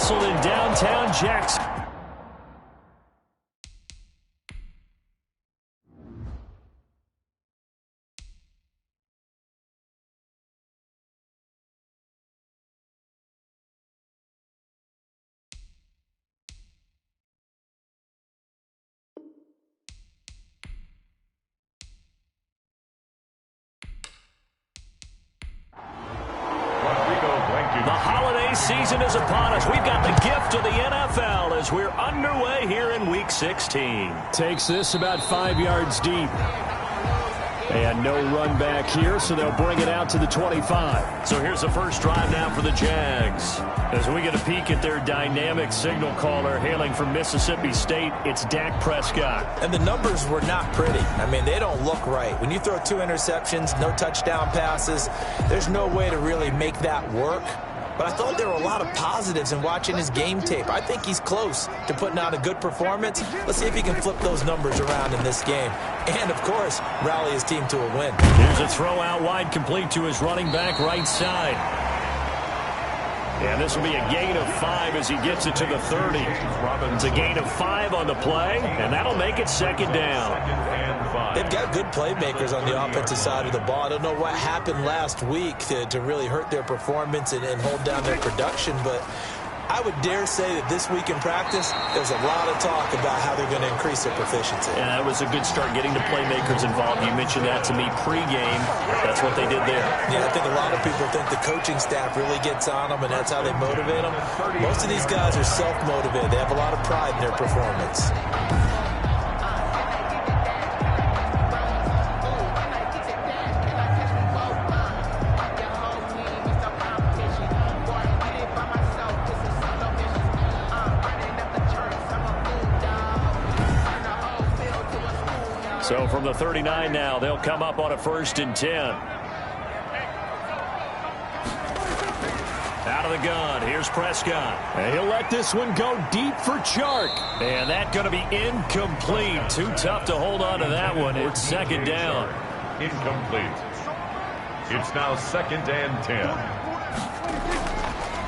whistled in downtown Jackson. The holiday season is upon us. We've got the gift of the NFL as we're underway here in Week 16. Takes this about 5 yards deep. And no run back here, so they'll bring it out to the 25. So here's the first drive now for the Jags. As we get a peek at their dynamic signal caller hailing from Mississippi State, it's Dak Prescott. And the numbers were not pretty. I mean, they don't look right. When you throw 2 interceptions, no touchdown passes, there's no way to really make that work. But I thought there were a lot of positives in watching his game tape. I think he's close to putting out a good performance. Let's see if he can flip those numbers around in this game. And, of course, rally his team to a win. Here's a throw out wide, complete to his running back right side. And this will be a gain of 5 as he gets it to the 30. It's a gain of 5 on the play, and that'll make it second down. They've got good playmakers on the offensive side of the ball. I don't know what happened last week to really hurt their performance and hold down their production, but I would dare say that this week in practice, there's a lot of talk about how they're going to increase their proficiency. And that was a good start getting the playmakers involved. You mentioned that to me pregame. That's what they did there. Yeah, I think a lot of people think the coaching staff really gets on them, and that's how they motivate them. Most of these guys are self-motivated. They have a lot of pride in their performance. So from the 39 now, they'll come up on a 1st and 10. Out of the gun, here's Prescott. And he'll let this one go deep for Chark. And that's going to be incomplete. Too tough to hold on to that one. It's second down. Incomplete. It's now 2nd and 10.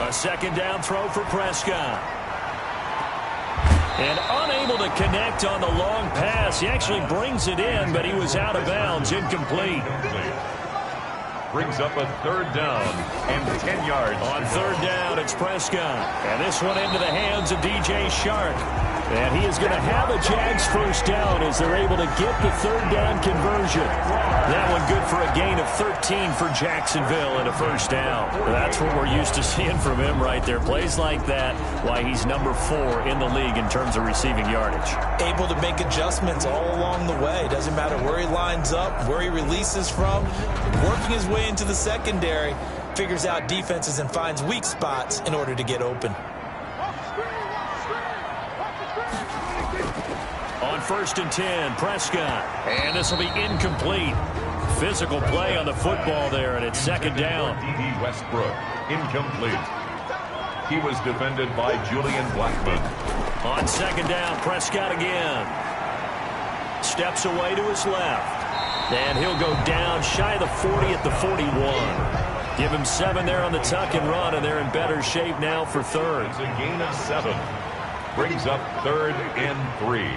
A second down throw for Prescott. And unable to connect on the long pass. He actually brings it in, but he was out of bounds. Incomplete. Brings up a 3rd down and 10 yards. On 3rd down, it's Prescott. And this one into the hands of DJ Chark. And he is going to have a Jags 1st down as they're able to get the 3rd down conversion. That one good for a gain of 13 for Jacksonville and a 1st down. That's what we're used to seeing from him right there. Plays like that, why he's number 4 in the league in terms of receiving yardage. Able to make adjustments all along the way. Doesn't matter where he lines up, where he releases from. Working his way into the secondary, figures out defenses and finds weak spots in order to get open. On 1st and 10, Prescott. And this will be incomplete. Physical play on the football there, and it's second down. D.D. Westbrook, incomplete. He was defended by Julian Blackman. On 2nd down, Prescott again. Steps away to his left. And he'll go down shy of the 40 at the 41. Give him 7 there on the tuck and run, and they're in better shape now for 3rd. It's a gain of 7. Brings up 3rd and 3.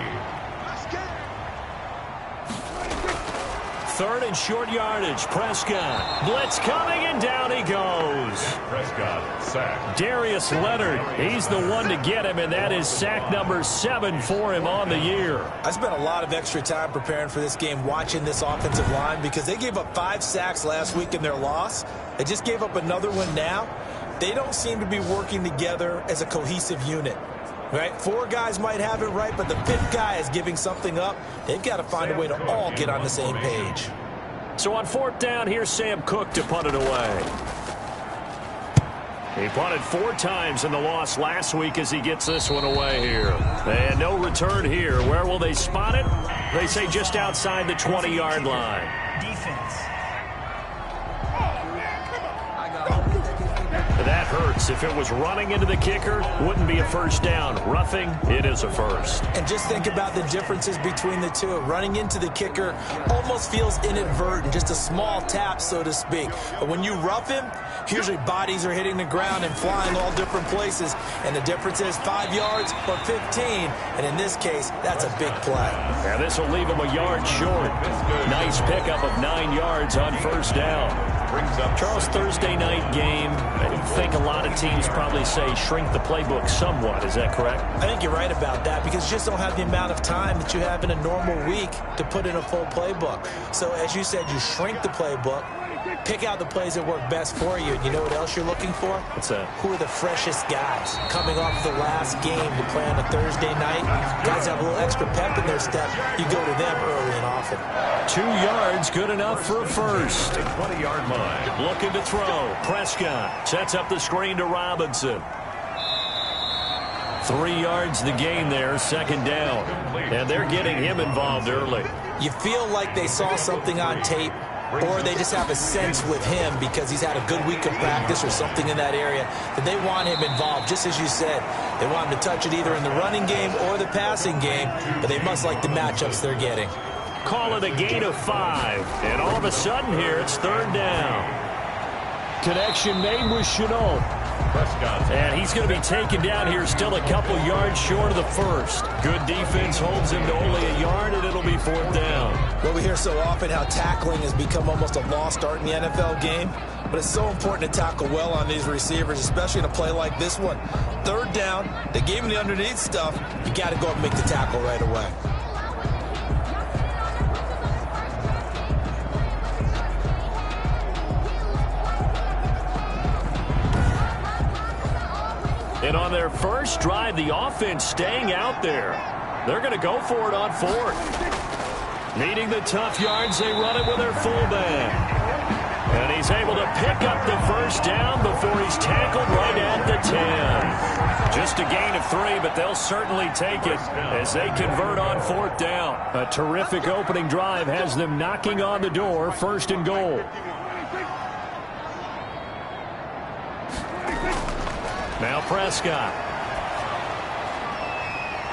3rd and short yardage. Prescott. Blitz coming, and down he goes. Prescott sacked. Darius Leonard. He's the one to get him, and that is sack number 7 for him on the year. I spent a lot of extra time preparing for this game, watching this offensive line, because they gave up 5 sacks last week in their loss. They just gave up another one now. They don't seem to be working together as a cohesive unit. Right? 4 guys might have it right, but the 5th guy is giving something up. They've got to find a way to all get on the same page. So on 4th down, here's Sam Cook to punt it away. He punted 4 times in the loss last week as he gets this one away here. And no return here. Where will they spot it? They say just outside the 20-yard line. Defense. that hurts. If it was running into the kicker, wouldn't be a first down. Roughing, it is a first. And just think about the differences between the two. Running into the kicker almost feels inadvertent, just a small tap, so to speak. But when you rough him, usually bodies are hitting the ground and flying all different places. And the difference is 5 yards or 15. And in this case, that's a big play. And this will leave him a yard short. Nice pickup of 9 yards on first down. Charles, Thursday night game, I think a lot of teams probably say shrink the playbook somewhat. Is that correct? I think you're right about that because you just don't have the amount of time that you have in a normal week to put in a full playbook. So as you said, you shrink the playbook, pick out the plays that work best for you. And you know what else you're looking for? What's that? Who are the freshest guys coming off the last game to play on a Thursday night? Guys have a little extra pep in their step. You go to them early and often. 2 yards, good enough for a first. 20-yard line. Looking to throw. Prescott sets up the screen to Robinson. 3 yards the gain there, second down. And they're getting him involved early. You feel like they saw something on tape, or they just have a sense with him because he's had a good week of practice or something in that area that they want him involved. Just as you said, they want him to touch it either in the running game or the passing game, but they must like the matchups they're getting. Call it a gain of 5. And all of a sudden here, it's third down. Connection made with Chenault. And he's going to be taken down here still a couple yards short of the first. Good defense holds him to only a yard, and it'll be fourth down. Well, we hear so often how tackling has become almost a lost art in the NFL game. But it's so important to tackle well on these receivers, especially in a play like this one. Third down, they gave him the underneath stuff. You got to go up and make the tackle right away. And on their first drive, the offense staying out there. They're going to go for it on fourth. Needing the tough yards, they run it with their fullback. And he's able to pick up the first down before he's tackled right at the 10. Just a gain of 3, but they'll certainly take it as they convert on fourth down. A terrific opening drive has them knocking on the door, first and goal. Now Prescott.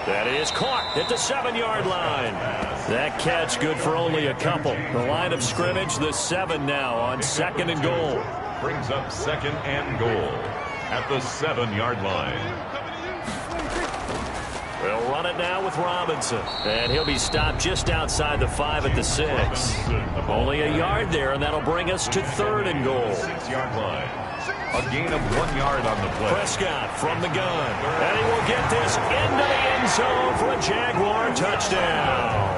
That is caught at the 7-yard line. That catch good for only a couple. The line of scrimmage, the 7 now on second and goal. Brings up second and goal at the 7-yard line. They'll run it now with Robinson. And he'll be stopped just outside the 5 at the 6. Only a yard there, and that'll bring us to third and goal. 6-yard line. A gain of 1 yard on the play. Prescott from the gun. And he will get this into the end zone for a Jaguar touchdown.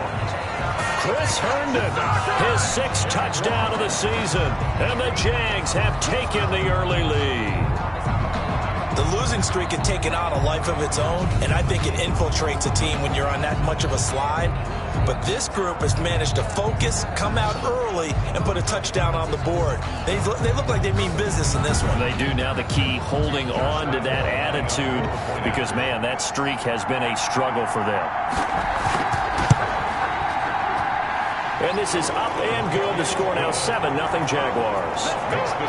Chris Herndon, his 6th touchdown of the season. And the Jags have taken the early lead. The losing streak had taken on a life of its own, and I think it infiltrates a team when you're on that much of a slide. But this group has managed to focus, come out early, and put a touchdown on the board. They look like they mean business in this one. They do now. The key, holding on to that attitude because, man, that streak has been a struggle for them. And this is up and good. The score now 7-0 Jaguars.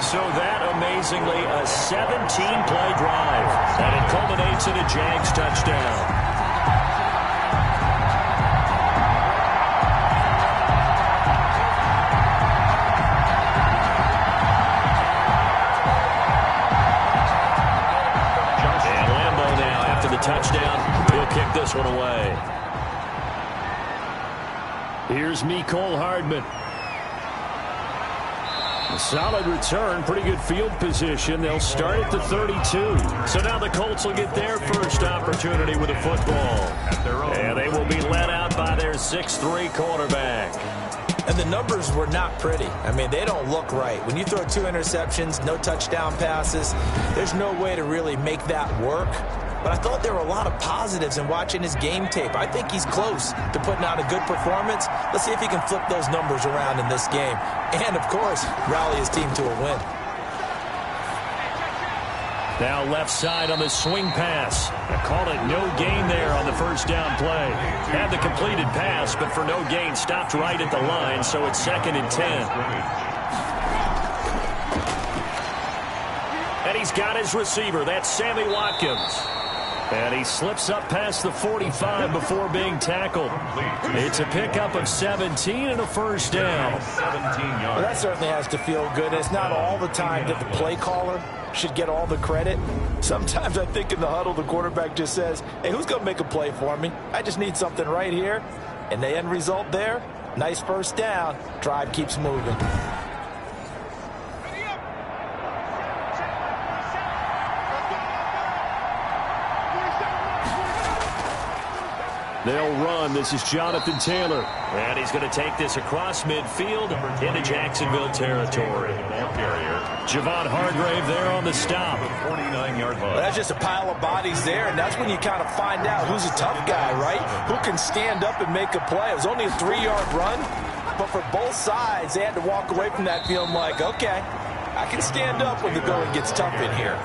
So that, amazingly, a 17-play drive. And it culminates in a Jags touchdown. Touchdown. He'll kick this one away. Here's Mecole Hardman. A solid return, pretty good field position. They'll start at the 32. So now the Colts will get their first opportunity with a football. And they will be led out by their 6'3" quarterback. And the numbers were not pretty. I mean, they don't look right. When you throw 2 interceptions, no touchdown passes, there's no way to really make that work. But I thought there were a lot of positives in watching his game tape. I think he's close to putting out a good performance. Let's see if he can flip those numbers around in this game. And, of course, rally his team to a win. Now left side on the swing pass. I call it no gain there on the first down play. Had the completed pass, but for no gain, stopped right at the line, so it's 2nd and 10. And he's got his receiver. That's Sammy Watkins. And he slips up past the 45 before being tackled. It's a pickup of 17 and a first down. 17 yards. Well, that certainly has to feel good. It's not all the time that the play caller should get all the credit. Sometimes I think in the huddle, the quarterback just says, hey, who's going to make a play for me? I just need something right here. And the end result there, nice first down. Drive keeps moving. They'll run. This is Jonathan Taylor. And he's going to take this across midfield into Jacksonville territory. Javon Hargrave there on the stop. 49-yard line. Well, that's just a pile of bodies there, and that's when you kind of find out who's a tough guy, right? Who can stand up and make a play. It was only a 3-yard run, but for both sides, they had to walk away from that feeling like, okay, I can stand up when the going gets tough in here.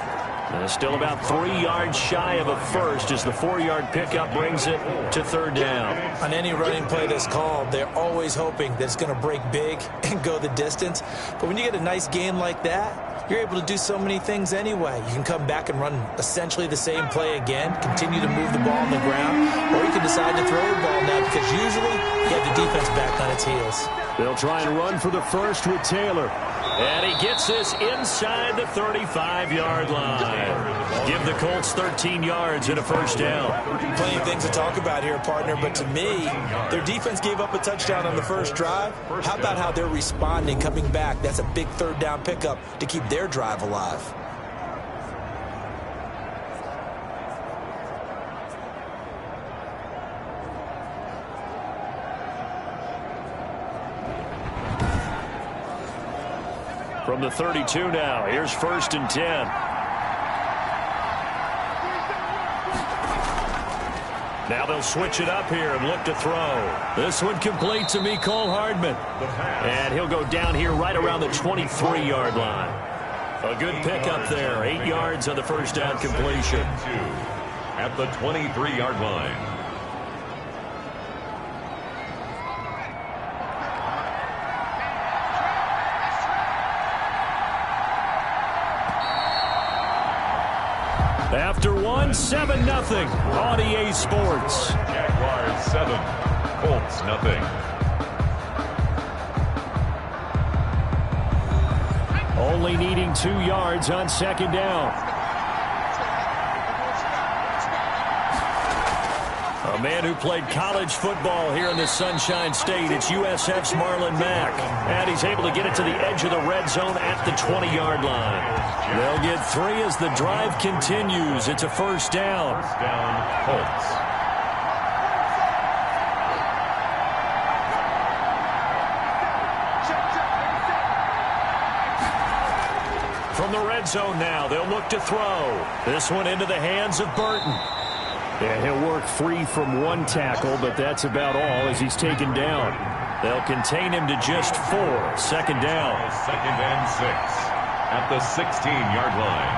Still about 3 yards shy of a first as the 4-yard pickup brings it to third down. On any running play that's called, they're always hoping that it's going to break big and go the distance. But when you get a nice gain like that, you're able to do so many things anyway. You can come back and run essentially the same play again, continue to move the ball on the ground, or you can decide to throw the ball now because usually you have the defense back on its heels. They'll try and run for the first with Taylor. And he gets this inside the 35-yard line. Give the Colts 13 yards and a first down. Plenty of things to talk about here, partner, but to me, their defense gave up a touchdown on the first drive. How about how they're responding, coming back? That's a big third down pickup to keep their drive alive. From the 32 now, here's 1st and 10. Now they'll switch it up here and look to throw. This one complete to Mecole Hardman. And he'll go down here right around the 23-yard line. A good pickup there, 8 yards on the first down completion. At the 23-yard line. After one, 7-0 on EA Sports. Jaguars 7, Colts nothing. Only needing 2 yards on second down. A man who played college football here in the Sunshine State. It's USF's Marlon Mack. And he's able to get it to the edge of the red zone at the 20-yard line. They'll get 3 as the drive continues. It's a first down. First down, Colts. From the red zone now, they'll look to throw. This one into the hands of Burton. And he'll work free from one tackle, but that's about all as he's taken down. They'll contain him to just 4. Second down. 2nd and 6 at the 16-yard line.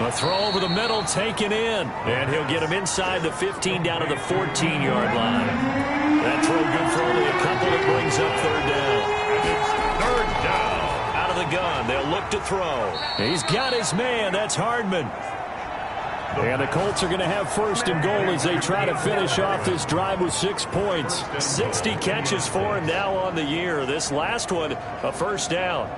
A throw over the middle taken in. And he'll get him inside the 15 down to the 14-yard line. That throw good for only a couple. It brings up third down. It's third down. Out of the gun. They'll look to throw. He's got his man. That's Hardman. And the Colts are going to have 1st and goal as they try to finish off this drive with 6 points. 60 catches for him now on the year. This last one, a first down.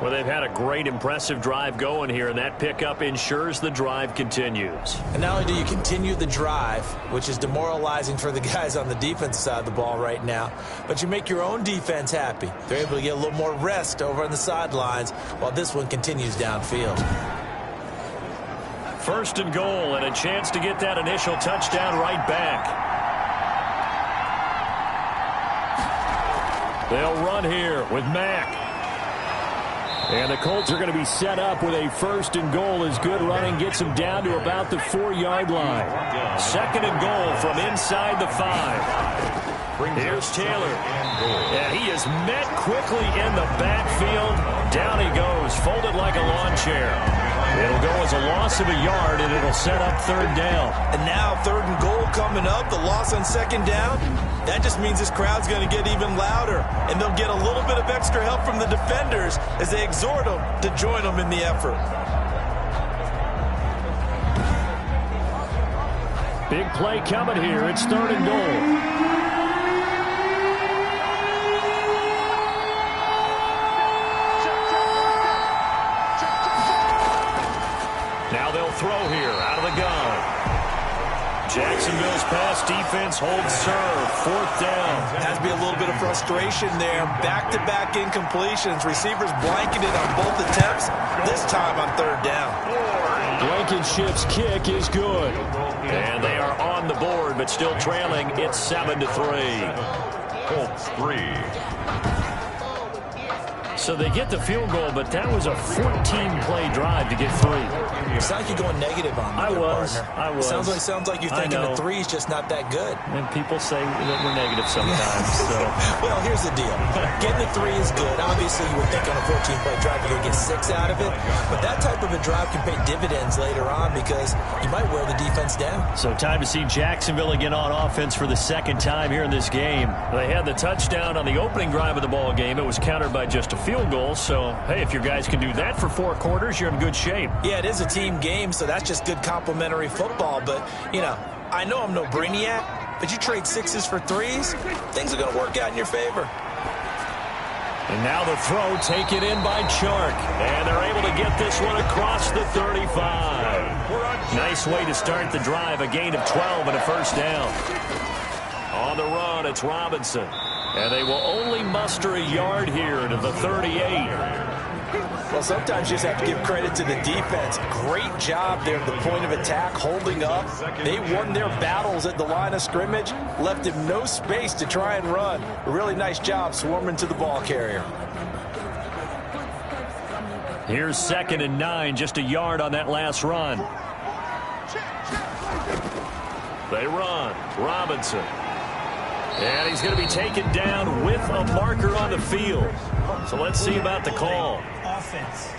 Well, they've had a great, impressive drive going here, and that pickup ensures the drive continues. And not only do you continue the drive, which is demoralizing for the guys on the defense side of the ball right now, but you make your own defense happy. They're able to get a little more rest over on the sidelines while this one continues downfield. 1st and goal, and a chance to get that initial touchdown right back. They'll run here with Mack. And the Colts are going to be set up with a 1st and goal as good running gets them down to about the 4-yard line. 2nd and goal from inside the 5. Here's Taylor. And he is met quickly in the backfield. Down he goes, folded like a lawn chair. It'll go as a loss of a yard, and it'll set up third down. And now 3rd and goal coming up. The loss on 2nd down. that just means this crowd's going to get even louder, and they'll get a little bit of extra help from the defenders as they exhort them to join them in the effort. Big play coming here. It's 3rd and goal. Now they'll throw here out of the gun. Jacksonville's pass defense holds serve. 4th down. Has to be a little bit of frustration there. Back-to-back incompletions. Receivers blanketed on both attempts, this time on 3rd down. Blankenship's kick is good. And they are on the board, but still trailing. It's 7-3. Colts 3. So they get the field goal, but that was a 14-play drive to get 3. It sounds like you're going negative on me, partner. I was. Sounds like you're thinking the 3 is just not that good. And people say that we're negative sometimes. So. Well, here's the deal. Getting the 3 is good. Obviously, you would think on a 14-play drive you're going to get 6 out of it. But that type of a drive can pay dividends later on because you might wear the defense down. So time to see Jacksonville again on offense for the 2nd time here in this game. They had the touchdown on the opening drive of the ball game. It was countered by just a field goal. So, hey, if your guys can do that for 4 quarters, you're in good shape. Yeah, it is a team game, so that's just good complementary football. But, you know, I know I'm no brainiac, but you trade 6s for 3s, things are going to work out in your favor. And now the throw taken in by Chark. And they're able to get this one across the 35. Nice way to start the drive. A gain of 12 and a 1st down. On the run, it's Robinson. And they will only muster a yard here to the 38. Well, sometimes you just have to give credit to the defense. Great job there at the point of attack, holding up. They won their battles at the line of scrimmage, left him no space to try and run. A really nice job swarming to the ball carrier. Here's 2nd and 9, just a yard on that last run. They run. Robinson. And he's going to be taken down with a marker on the field. So let's see about the call. Offense.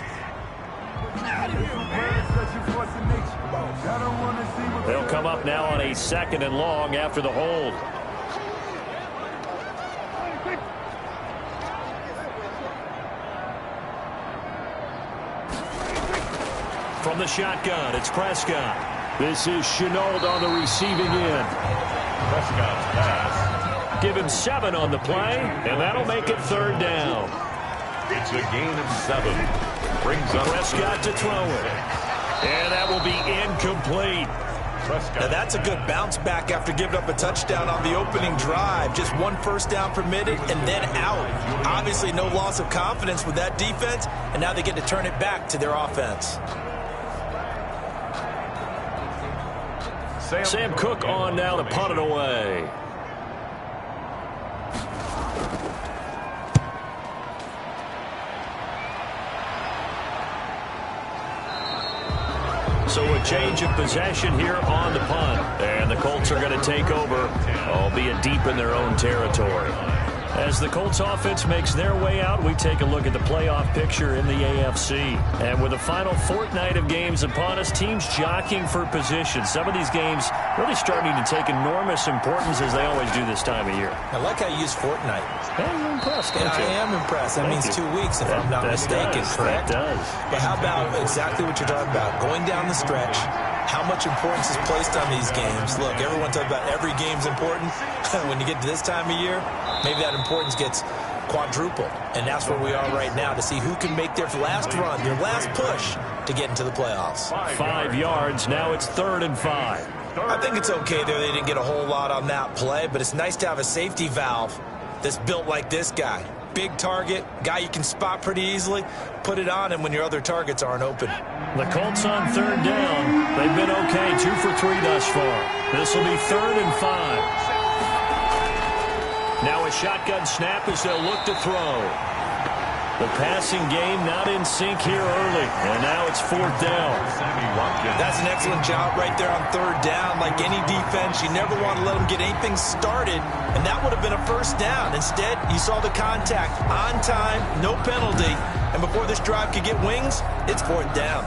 They'll come up now on a 2nd and long after the hold. From the shotgun, it's Prescott. This is Chenault on the receiving end. Prescott's pass. Give him 7 on the play, and that'll make it 3rd down. It's a gain of 7. Brings up Prescott to throw it. And that will be incomplete. Now that's a good bounce back after giving up a touchdown on the opening drive. Just 1 1st down permitted and then out. Obviously no loss of confidence with that defense, and now they get to turn it back to their offense. Sam Cook on now to punt it away. So a change of possession here on the punt. And the Colts are going to take over, albeit deep in their own territory. As the Colts offense makes their way out, we take a look at the playoff picture in the AFC. And with the final fortnight of games upon us, teams jockeying for position. Some of these games really starting to take enormous importance as they always do this time of year. I like how you use fortnight. Hey, you're impressed, Yeah, I am impressed. That means 2 weeks, if I'm not mistaken, correct? That does. But how about exactly what you're talking about? Going down the stretch, how much importance is placed on these games. Look, everyone talks about every game's important. When you get to this time of year, maybe that importance gets quadrupled. And that's where we are right now to see who can make their last run, their last push to get into the playoffs. 5 yards. Now it's 3rd and 5. I think it's okay there. They didn't get a whole lot on that play, but it's nice to have a safety valve that's built like this guy. Big target, guy you can spot pretty easily. Put it on him when your other targets aren't open. The Colts on 3rd down. They've been okay, 2 for 3 thus far. This will be 3rd and 5. Now a shotgun snap as they'll look to throw. The passing game not in sync here early, and now it's 4th down. That's an excellent job right there on 3rd down. Like any defense, you never want to let them get anything started, and that would have been a 1st down. Instead, you saw the contact on time, no penalty, and before this drive could get wings, it's 4th down.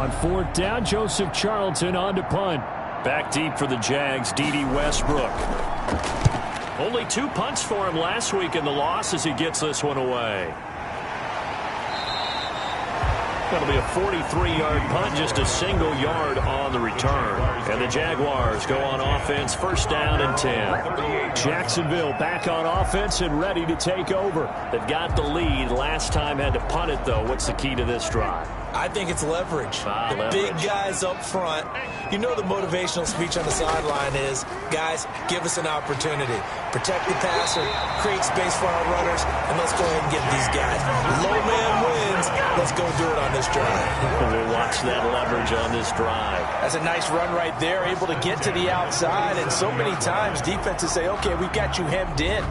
On fourth down, Joseph Charlton on to punt. Back deep for the Jags, D.D. Westbrook. Only 2 punts for him last week in the loss as he gets this one away. That'll be a 43-yard punt, just a single yard on the return. And the Jaguars go on offense, first down and 10. Jacksonville back on offense and ready to take over. They've got the lead. Last time had to punt it, though. What's the key to this drive? I think it's leverage. Big guys up front. You know the motivational speech on the sideline is, guys, give us an opportunity. Protect the passer, create space for our runners, and let's go ahead and get these guys. Low man wins. Let's go do it on this drive. We'll watch that leverage on this drive. That's a nice run right there, able to get to the outside. And so many times defenses say, okay, we've got you hemmed in.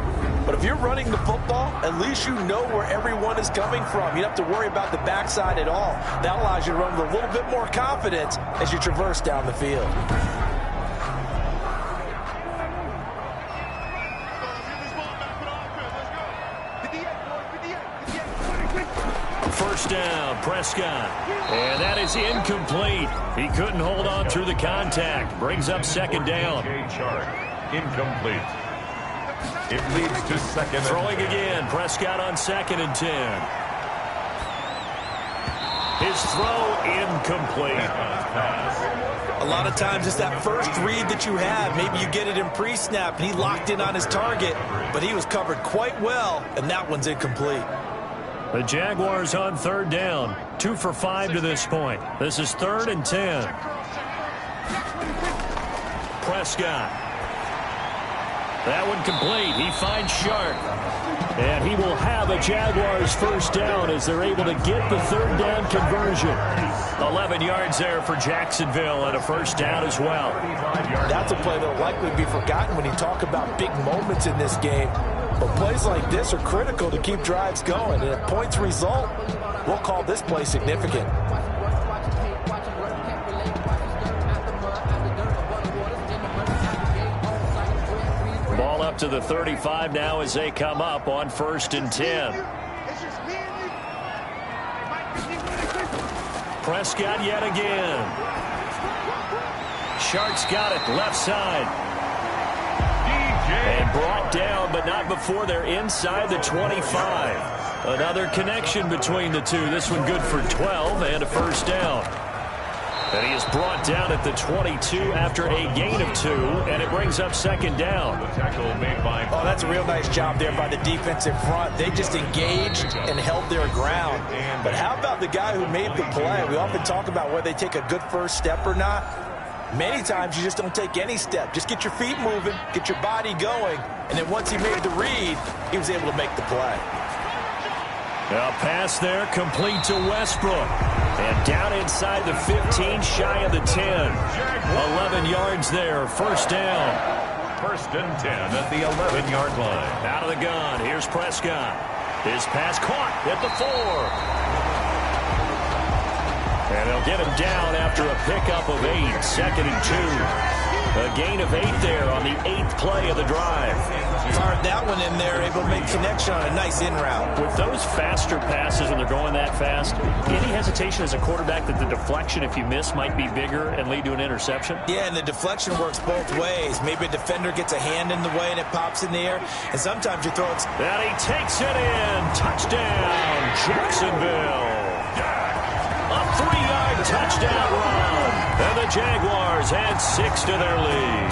But if you're running the football, at least you know where everyone is coming from. You don't have to worry about the backside at all. That allows you to run with a little bit more confidence as you traverse down the field. First down, Prescott. And that is incomplete. He couldn't hold on through the contact. Brings up second down. Incomplete. It leads to second. Throwing again. Prescott on second and 10. His throw incomplete. A lot of times it's that first read that you have. Maybe you get it in pre-snap, and he locked in on his target, but he was covered quite well, and that one's incomplete. The Jaguars on third down. 2 for 5 to this point. This is 3rd and 10. Prescott. That one complete. He finds Shark. And he will have a Jaguars first down as they're able to get the third down conversion. 11 yards there for Jacksonville and a first down as well. That's a play that will likely be forgotten when you talk about big moments in this game. But plays like this are critical to keep drives going. And if points result, we'll call this play significant. Ball up to the 35 now as they come up on 1st and 10. Prescott yet again. Shark's got it left side. And brought down, but not before they're inside the 25. Another connection between the two. This one good for 12 and a first down. And he is brought down at the 22 after a gain of 2, and it brings up second down. Oh, that's a real nice job there by the defensive front. They just engaged and held their ground. But how about the guy who made the play? We often talk about whether they take a good first step or not. Many times you just don't take any step. Just get your feet moving, get your body going, and then once he made the read, he was able to make the play. A pass there complete to Westbrook. And down inside the 15, shy of the 10. 11 yards there, first down. 1st and 10 at the 11-yard line. Out of the gun, here's Prescott. His pass caught at the 4. And they'll get him down after a pickup of 8, 2nd and 2. A gain of 8 there on the 8th play of the drive. Fired that one in there, able to make connection on a nice in route. With those faster passes when they're going that fast, any hesitation as a quarterback that the deflection, if you miss, might be bigger and lead to an interception? Yeah, and the deflection works both ways. Maybe a defender gets a hand in the way and it pops in the air, and sometimes you throw it. And he takes it in. Touchdown, Jacksonville. A 3-yard touchdown run. And the Jaguars add 6 to their lead.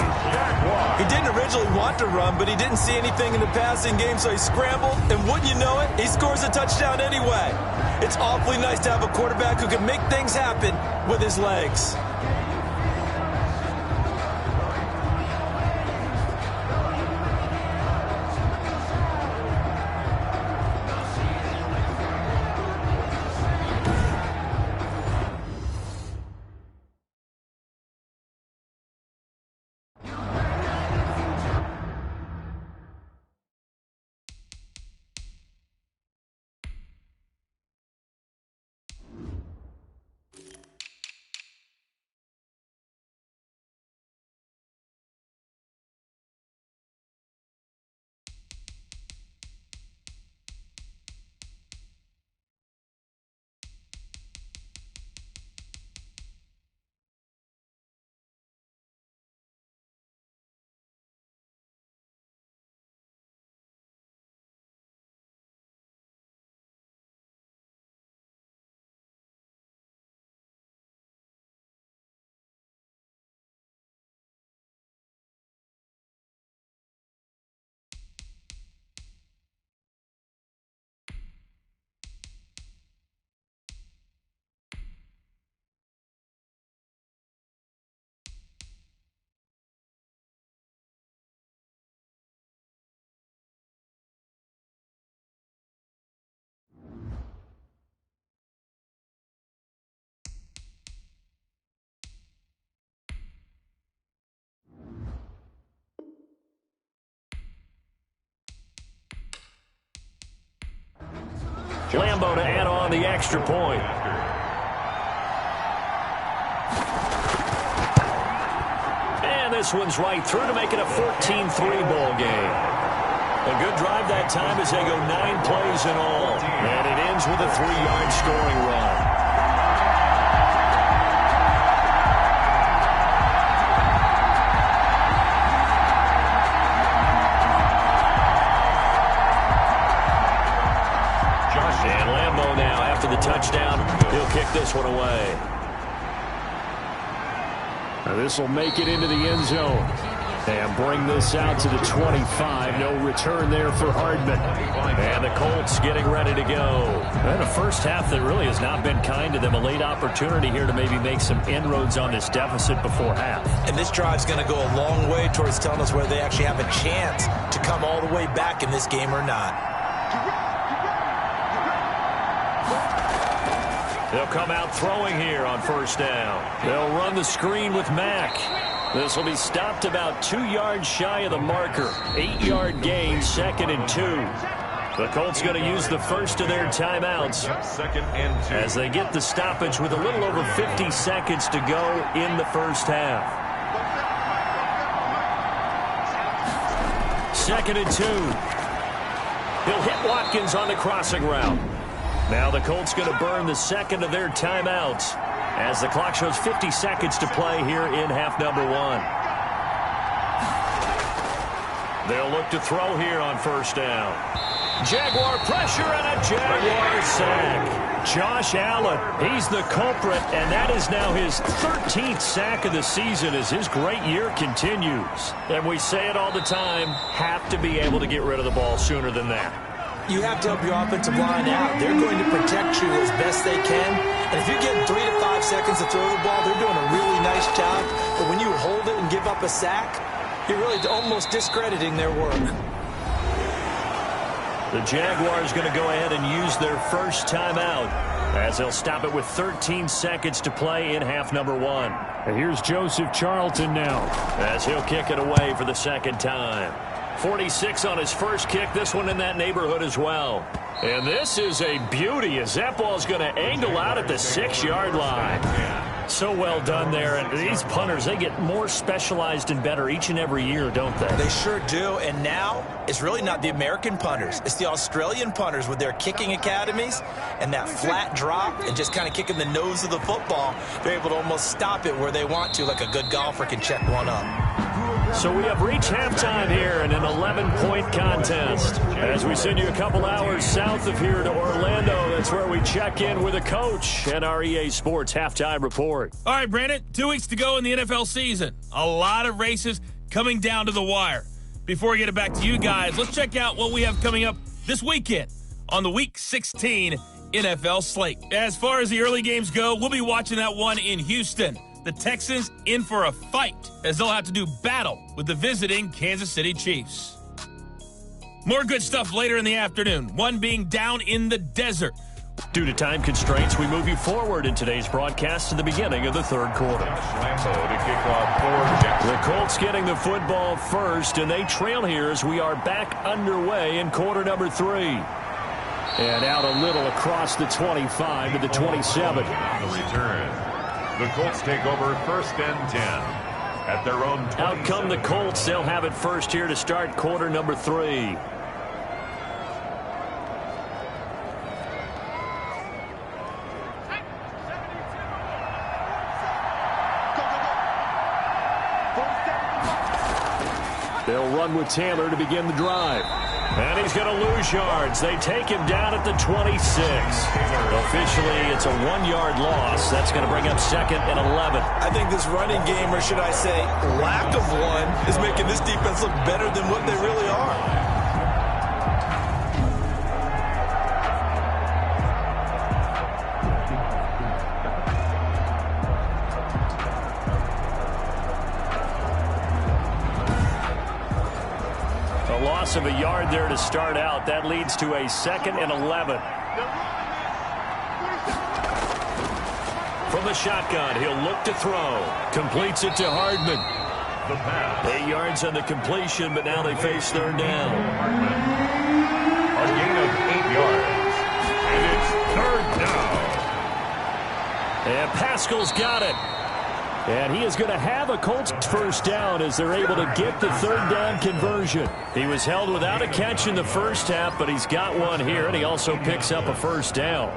He didn't originally want to run, but he didn't see anything in the passing game, so he scrambled. And wouldn't you know it, he scores a touchdown anyway. It's awfully nice to have a quarterback who can make things happen with his legs. Lambo to add on the extra point. And this one's right through to make it a 14-3 ball game. A good drive that time as they go 9 plays in all. And it ends with a 3-yard scoring run. And Lambo now, after the touchdown, he'll kick this one away. This will make it into the end zone. And bring this out to the 25. No return there for Hardman. And the Colts getting ready to go. And a first half that really has not been kind to them. A late opportunity here to maybe make some inroads on this deficit before half. And this drive's going to go a long way towards telling us whether they actually have a chance to come all the way back in this game or not. They'll come out throwing here on first down. They'll run the screen with Mack. This will be stopped about 2 yards shy of the marker. 8-yard gain, 2nd and 2. The Colts going to use the first of their timeouts 2nd and 2. as they get the stoppage with a little over 50 seconds to go in the first half. 2nd and 2. He'll hit Watkins on the crossing route. Now the Colts going to burn the second of their timeouts as the clock shows 50 seconds to play here in half number 1. They'll look to throw here on first down. Jaguar pressure and a Jaguar sack. Josh Allen, he's the culprit, and that is now his 13th sack of the season as his great year continues. And we say it all the time, have to be able to get rid of the ball sooner than that. You have to help your offensive line out. They're going to protect you as best they can. And if you're getting 3 to 5 seconds to throw the ball, they're doing a really nice job. But when you hold it and give up a sack, you're really almost discrediting their work. The Jaguars going to go ahead and use their first timeout as they'll stop it with 13 seconds to play in half number 1. And here's Joseph Charlton now as he'll kick it away for the second time. 46 on his first kick, this one in that neighborhood as well. And this is a beauty as that ball's going to angle out at the 6-yard line. So well done there. And these punters, they get more specialized and better each and every year, don't they? They sure do. And now it's really not the American punters. It's the Australian punters with their kicking academies and that flat drop and just kind of kicking the nose of the football. They're able to almost stop it where they want to, like a good golfer can check one up. So we have reached halftime here in an 11-point contest. As we send you a couple hours south of here to Orlando, that's where we check in with a coach and our EA Sports halftime report. All right, Brandon, 2 weeks to go in the NFL season. A lot of races coming down to the wire. Before we get it back to you guys, let's check out what we have coming up this weekend on the Week 16 NFL slate. As far as the early games go, we'll be watching that one in Houston. The Texans in for a fight as they'll have to do battle with the visiting Kansas City Chiefs. More good stuff later in the afternoon, one being down in the desert. Due to time constraints, we move you forward in today's broadcast to the beginning of the third quarter. Lambo to kick off for Jackson. The Colts getting the football first, and they trail here as we are back underway in quarter number 3. And out a little across the 25 to the 27. The return. The Colts take over 1st and 10 at their own 20. Out come the Colts. They'll have it first here to start quarter number 3. They'll run with Taylor to begin the drive. And he's going to lose yards. They take him down at the 26. Officially, it's a 1-yard loss. That's going to bring up 2nd and 11. I think this running game, or should I say lack of one, is making this defense look better than what they really are. Loss of a yard there to start out. That leads to a 2nd and 11. From the shotgun, he'll look to throw. Completes it to Hardman. 8 yards on the completion, but now they face third down. A gain of 8 yards. And And Pascal's got it. And he is going to have a Colts first down as they're able to get the third down conversion. He was held without a catch in the first half, but he's got one here, and he also picks up a first down.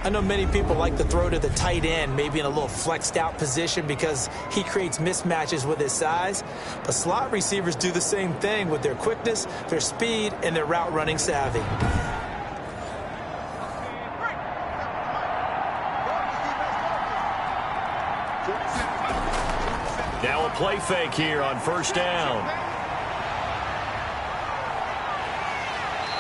I know many people like to throw to the tight end, maybe in a little flexed out position because he creates mismatches with his size. But slot receivers do the same thing with their quickness, their speed, and their route running savvy. Now a play fake here on first down.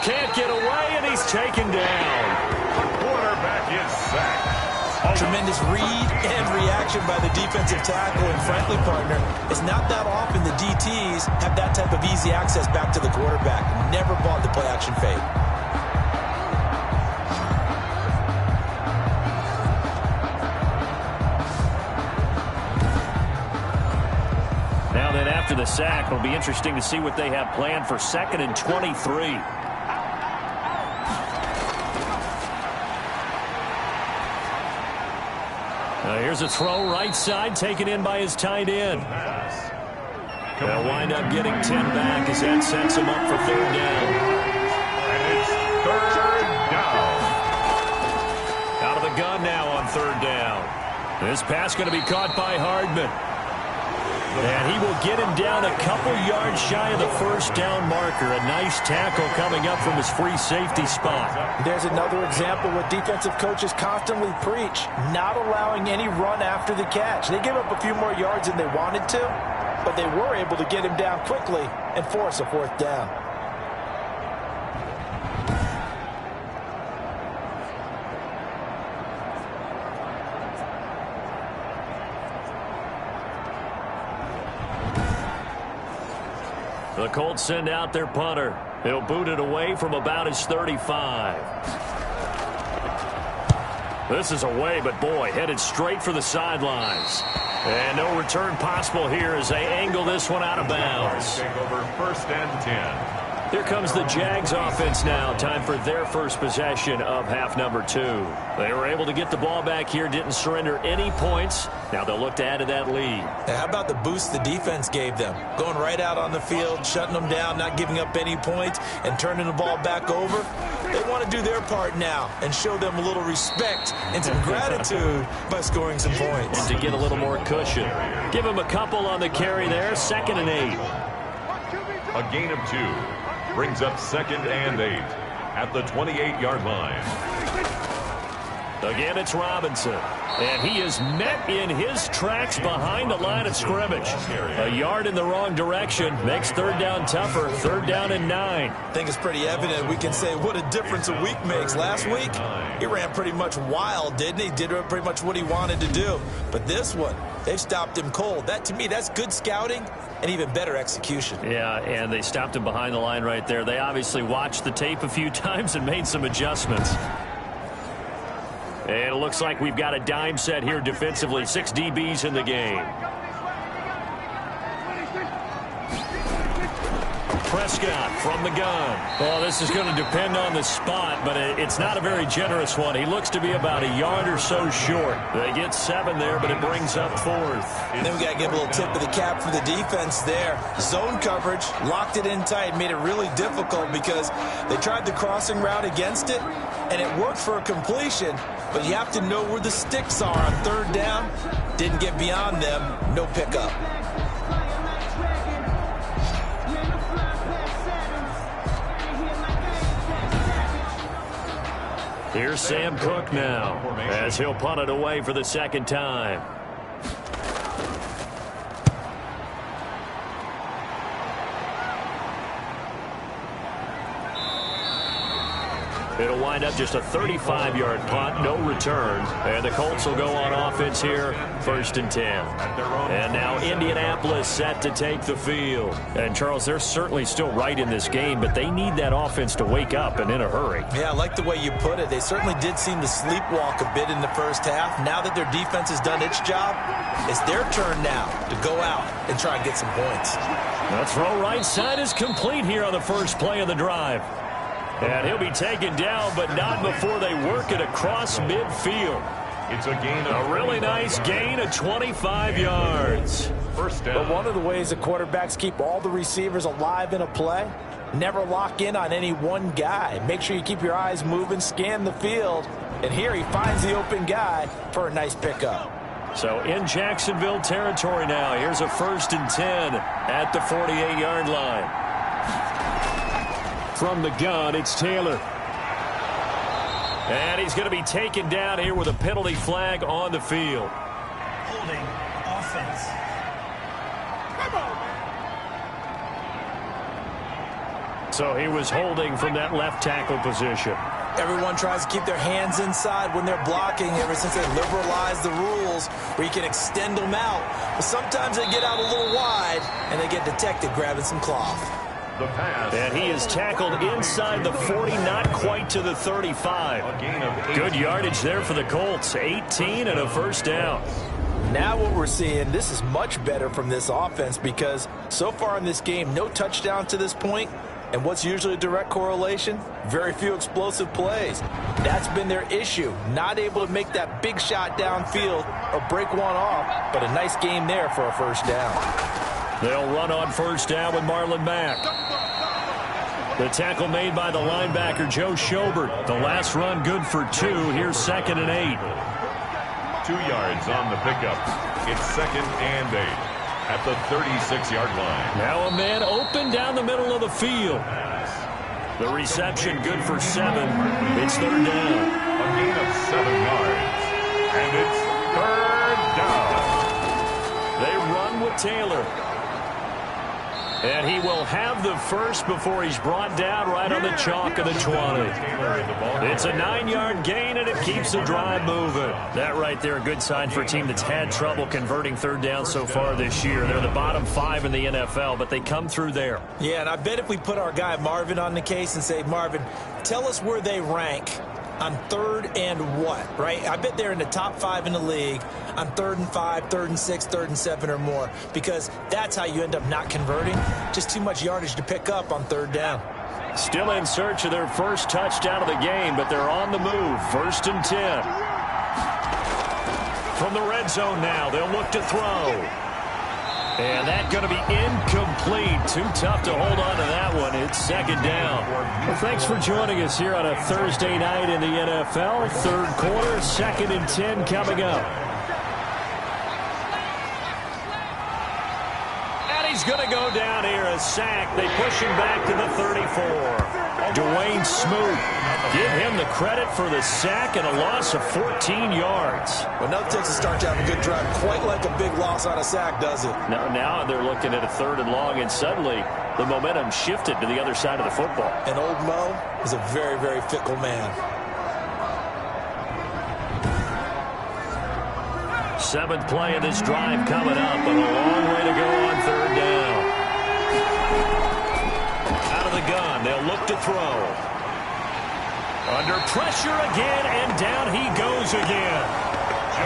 Can't get away, and he's taken down. Quarterback is sacked. Tremendous read and reaction by the defensive tackle, and frankly, partner, it's not that often the DTs have that type of easy access back to the quarterback. Never bought the play action fake. Now then, after the sack, it'll be interesting to see what they have planned for 2nd and 23. Here's a throw right side, taken in by his tight end. They'll wind up getting 10 back as that sets him up for third down. And it's third down. Out of the gun now on third down. This pass going to be caught by Hardman. And he will get him down a couple yards shy of the first down marker. A nice tackle coming up from his free safety spot. There's another example what defensive coaches constantly preach, not allowing any run after the catch. They gave up a few more yards than they wanted to, but they were able to get him down quickly and force a fourth down. The Colts send out their punter. He'll boot it away from about his 35. This is away, but boy, headed straight for the sidelines. And no return possible here as they angle this one out of bounds. Take over 1st and 10. Here comes the Jags offense now. Time for their first possession of half number 2. They were able to get the ball back here, didn't surrender any points. Now they'll look to add to that lead. Now, how about the boost the defense gave them? Going right out on the field, shutting them down, not giving up any points, and turning the ball back over. They want to do their part now and show them a little respect and some gratitude by scoring some points. And to get a little more cushion. Give him a couple on the carry there, 2nd and 8. A gain of 2 brings up 2nd and 8 at the 28-yard line. Again, it's Robinson. And he is met in his tracks behind the line of scrimmage. A yard in the wrong direction makes third down tougher. 3rd down and 9. I think it's pretty evident. We can say what a difference a week makes. Last week, he ran pretty much wild, didn't he? Did pretty much what he wanted to do. But this one, they've stopped him cold. That, to me, that's good scouting and even better execution. Yeah, and they stopped him behind the line right there. They obviously watched the tape a few times and made some adjustments. And it looks like we've got a dime set here defensively. 6 DBs in the game. Prescott from the gun. Well, this is going to depend on the spot, but it's not a very generous one. He looks to be about a yard or so short. They get 7 there, but it brings up 4th. And then we got to give a little tip of the cap for the defense there. Zone coverage, locked it in tight, made it really difficult because they tried the crossing route against it, and it worked for a completion, but you have to know where the sticks are on 3rd down. Didn't get beyond them, no pickup. Here's Sam Cook now as he'll punt it away for the 2nd time. It'll wind up just a 35-yard punt, no return. And the Colts will go on offense here, 1st and 10. And now Indianapolis set to take the field. And, Charles, they're certainly still right in this game, but they need that offense to wake up and in a hurry. Yeah, I like the way you put it. They certainly did seem to sleepwalk a bit in the first half. Now that their defense has done its job, it's their turn now to go out and try and get some points. The throw right side is complete here on the first play of the drive. And he'll be taken down, but not before they work it across midfield. It's a gain of a really nice gain of 25 yards. First down. But one of the ways the quarterbacks keep all the receivers alive in a play, never lock in on any one guy. Make sure you keep your eyes moving, scan the field. And here he finds the open guy for a nice pickup. So in Jacksonville territory now. Here's a 1st and 10 at the 48-yard line. From the gun, it's Taylor. And he's going to be taken down here with a penalty flag on the field. Holding offense. So he was holding from that left tackle position. Everyone tries to keep their hands inside when they're blocking ever since they liberalized the rules where you can extend them out. But sometimes they get out a little wide and they get detected grabbing some cloth. The pass. And he is tackled inside the 40, not quite to the 35. A gain of 8. Good yardage there for the Colts. 18 and a 1st down. Now what we're seeing, this is much better from this offense because so far in this game, no touchdown to this point. And what's usually a direct correlation? Very few explosive plays. That's been their issue. Not able to make that big shot downfield or break one off, but a nice game there for a 1st down. They'll run on 1st down with Marlon Mack. The tackle made by the linebacker, Joe Schobert. The last run good for 2. Here's 2nd and 8. 2 yards on the pickup. It's 2nd and 8 at the 36-yard line. Now a man open down the middle of the field. The reception good for 7. It's 3rd down. A gain of 7 yards. And it's 3rd down. They run with Taylor. And he will have the first before he's brought down right on the chalk of the 20. It's a 9-yard gain, and it keeps the drive moving. That right there, a good sign for a team that's had trouble converting 3rd down so far this year. They're the bottom 5 in the NFL, but they come through there. Yeah, and I bet if we put our guy Marvin on the case and say, Marvin, tell us where they rank on 3rd and what, right? I bet they're in the top 5 in the league on 3rd and 5, 3rd and 6, 3rd and 7 or more, because that's how you end up not converting. Just too much yardage to pick up on 3rd down. Still in search of their first touchdown of the game, but they're on the move. 1st and 10. From the red zone now, they'll look to throw. And that's going to be incomplete. Too tough to hold on to that one. It's 2nd down. Well, thanks for joining us here on a Thursday night in the NFL. 3rd quarter, 2nd and 10 coming up. And he's going to go down here, a sack. They push him back to the 34. Dwayne Smoot, give him the credit for the sack and a loss of 14 yards. Well, now Texas starts to have a good drive. Quite like a big loss on a sack, does it? Now they're looking at a 3rd and long, and suddenly the momentum shifted to the other side of the football. And old Mo is a very, very fickle man. 7th play of this drive coming up, but a long way to go on 3rd down. Out of the gun, they'll look to throw. Under pressure again, and down he goes again.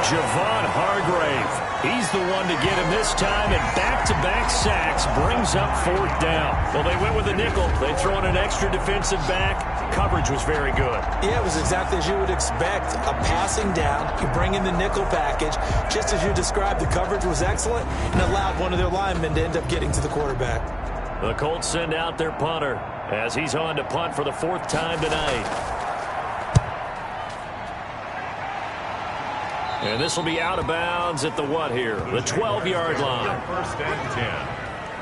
Javon Hargrave. He's the one to get him this time, and back-to-back sacks brings up 4th down. Well, they went with a nickel. They throw in an extra defensive back. Coverage was very good. Yeah, it was exactly as you would expect. A passing down. You bring in the nickel package. Just as you described, the coverage was excellent and allowed one of their linemen to end up getting to the quarterback. The Colts send out their punter as he's on to punt for the 4th time tonight. And this will be out of bounds at the what here? The 12-yard line. 1st and 10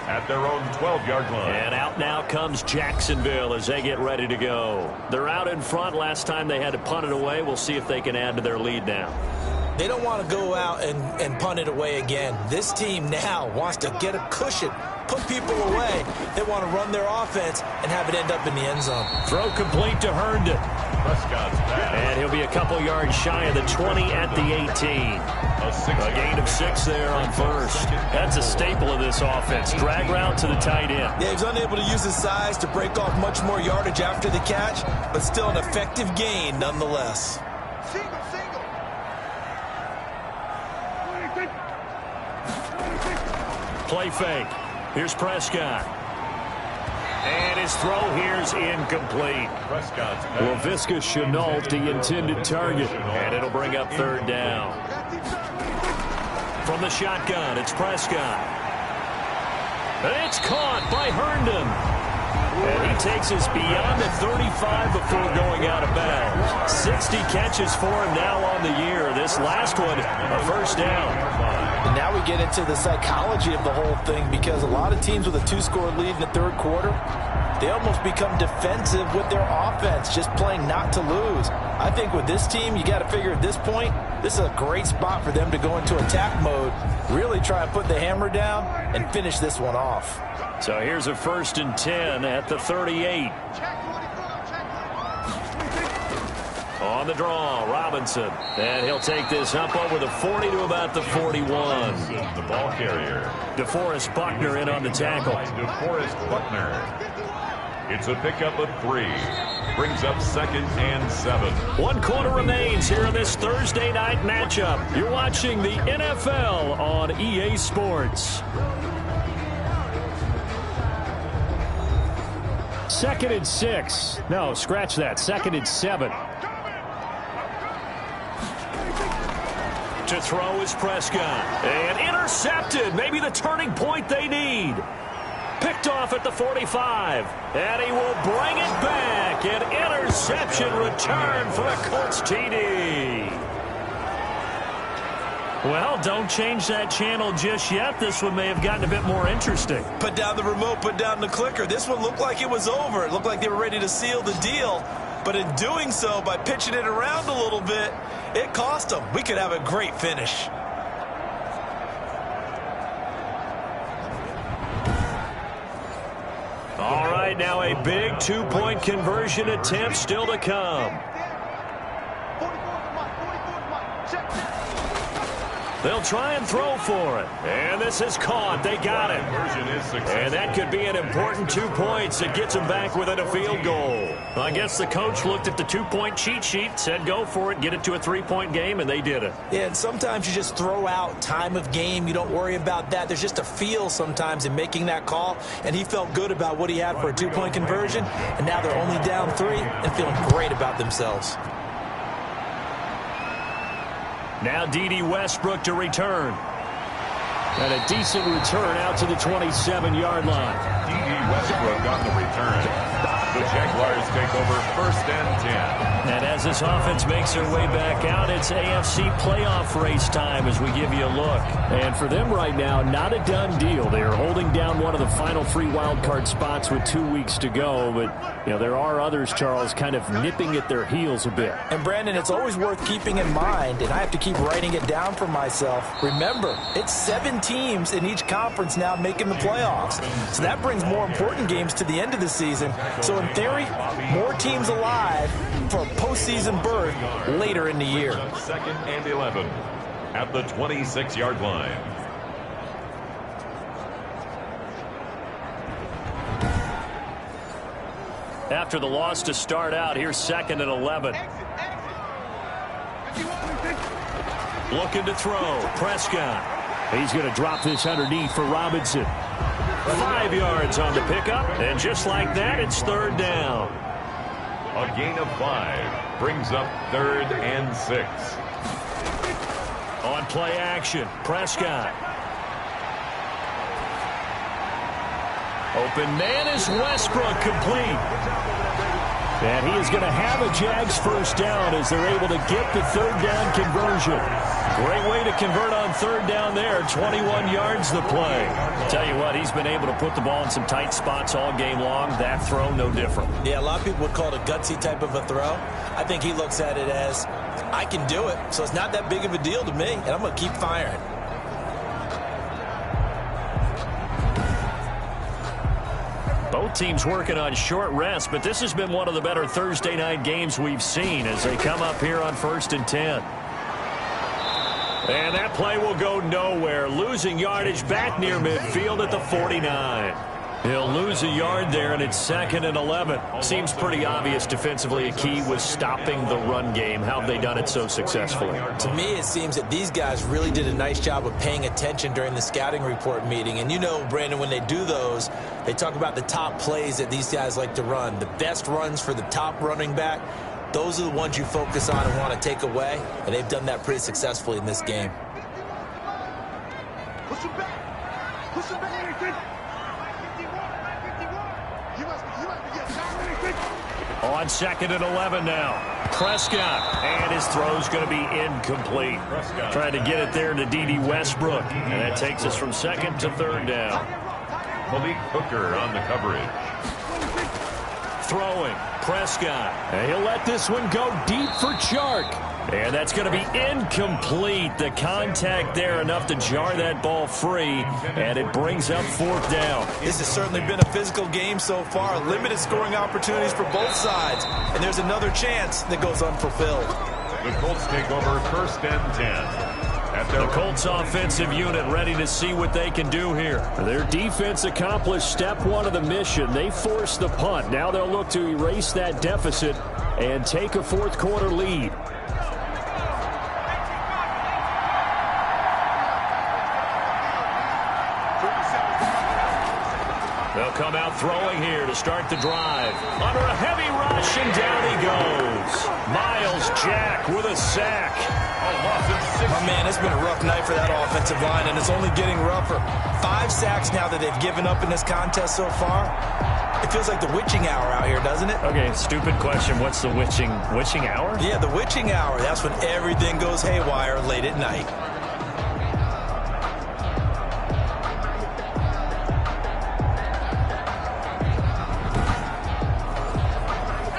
at their own 12-yard line. And out now comes Jacksonville as they get ready to go. They're out in front. Last time they had to punt it away. We'll see if they can add to their lead now. They don't want to go out and punt it away again. This team now wants to get a cushion, put people away. They want to run their offense and have it end up in the end zone. Throw complete to Herndon. Prescott's pass. And he'll be a couple yards shy of the 20 at the 18. A gain of 6 there on 1st. That's a staple of this offense. Drag route to the tight end. Yeah, he's unable to use his size to break off much more yardage after the catch, but still an effective gain nonetheless. Play fake. Here's Prescott. And his throw here's incomplete. Prescott's Laviska Chenault, the intended target. And it'll bring up third down. From the shotgun, it's Prescott. And it's caught by Herndon. And he takes us beyond the 35 before going out of bounds. 60 catches for him now on the year. This last one, a first down. And now we get into the psychology of the whole thing, because a lot of teams with a 2-score lead in the third quarter, they almost become defensive with their offense, just playing not to lose. I think with this team, you got to figure at this point, this is a great spot for them to go into attack mode, really try and put the hammer down and finish this one off. So here's a 1st and 10 at the 38. On the draw, Robinson. And he'll take this up over the 40 to about the 41. The ball carrier. DeForest Buckner in on the tackle. DeForest Buckner. It's a pickup of 3. Brings up 2nd and 7. 1 quarter remains here in this Thursday night matchup. You're watching the NFL on EA Sports. 2nd and 6. No, scratch that. 2nd and 7. To throw is Prescott. And intercepted. Maybe the turning point they need. Picked off at the 45. And he will bring it back. An interception return for a Colts TD. Well, don't change that channel just yet. This one may have gotten a bit more interesting. Put down the remote, put down the clicker. This one looked like it was over. It looked like they were ready to seal the deal. But in doing so, by pitching it around a little bit, it cost them. We could have a great finish. All right, now a big 2-point conversion attempt still to come. They'll try and throw for it. And this is caught. They got it. And that could be an important 2 points that gets them back within a field goal. I guess the coach looked at the 2-point cheat sheet, said go for it, get it to a 3-point game, and they did it. Yeah, and sometimes you just throw out time of game. You don't worry about that. There's just a feel sometimes in making that call, and he felt good about what he had for a 2-point conversion, and now they're only down 3 and feeling great about themselves. Now D.D. Westbrook to return. And a decent return out to the 27-yard line. D.D. Westbrook on the return. The Jaguars take over 1st and 10. And as this offense makes their way back out, it's AFC playoff race time as we give you a look. And for them right now, not a done deal. They are holding down one of the final 3 wildcard spots with 2 weeks to go. But, you know, there are others, Charles, kind of nipping at their heels a bit. And, Brandon, it's always worth keeping in mind, and I have to keep writing it down for myself. Remember, it's 7 teams in each conference now making the playoffs. So that brings more important games to the end of the season. So in theory, more teams alive for a postseason berth later in the year. 2nd and 11 at the 26-yard line. After the loss to start out, here's 2nd and 11. Looking to throw. Prescott. He's going to drop this underneath for Robinson. 5 yards on the pickup, and just like that, it's 3rd down. A gain of 5 brings up 3rd and 6. On play action, Prescott. Open man is Westbrook, complete. And he is going to have a Jags first down as they're able to get the 3rd down conversion. Great way to convert on 3rd down there. 21 yards the play. Tell you what, he's been able to put the ball in some tight spots all game long. That throw, no different. Yeah, a lot of people would call it a gutsy type of a throw. I think he looks at it as, I can do it, so it's not that big of a deal to me, and I'm going to keep firing. Both teams working on short rest, but this has been one of the better Thursday night games we've seen as they come up here on 1st and 10. And that play will go nowhere, losing yardage back near midfield at the 49. He'll lose a yard there, and it's 2nd and 11. Seems pretty obvious defensively a key was stopping the run game. How have they done it so successfully? To me, it seems that these guys really did a nice job of paying attention during the scouting report meeting. And you know, Brandon, when they do those, they talk about the top plays that these guys like to run. The best runs for the top running back, those are the ones you focus on and want to take away. And they've done that pretty successfully in this game. Push him back. Push him back. On 2nd and 11 now. Prescott, and his throw's going to be incomplete. Trying to get it there to D.D. Westbrook, and that takes us from 2nd to 3rd down. Malik Hooker on the coverage. Throwing, Prescott, and he'll let this one go deep for Chark. And that's going to be incomplete. The contact there enough to jar that ball free, and it brings up 4th down. This has certainly been a physical game so far. Limited scoring opportunities for both sides. And there's another chance that goes unfulfilled. The Colts take over 1st and 10. The Colts offensive unit ready to see what they can do here. Their defense accomplished step 1 of the mission. They forced the punt. Now they'll look to erase that deficit and take a 4th quarter lead. They'll come out throwing here to start the drive. Under a heavy rush, and down he goes. Miles Jack with a sack. Oh, man, it's been a rough night for that offensive line, and it's only getting rougher. 5 sacks now that they've given up in this contest so far. It feels like the witching hour out here, doesn't it? Okay, stupid question. What's the witching hour? Yeah, the witching hour. That's when everything goes haywire late at night.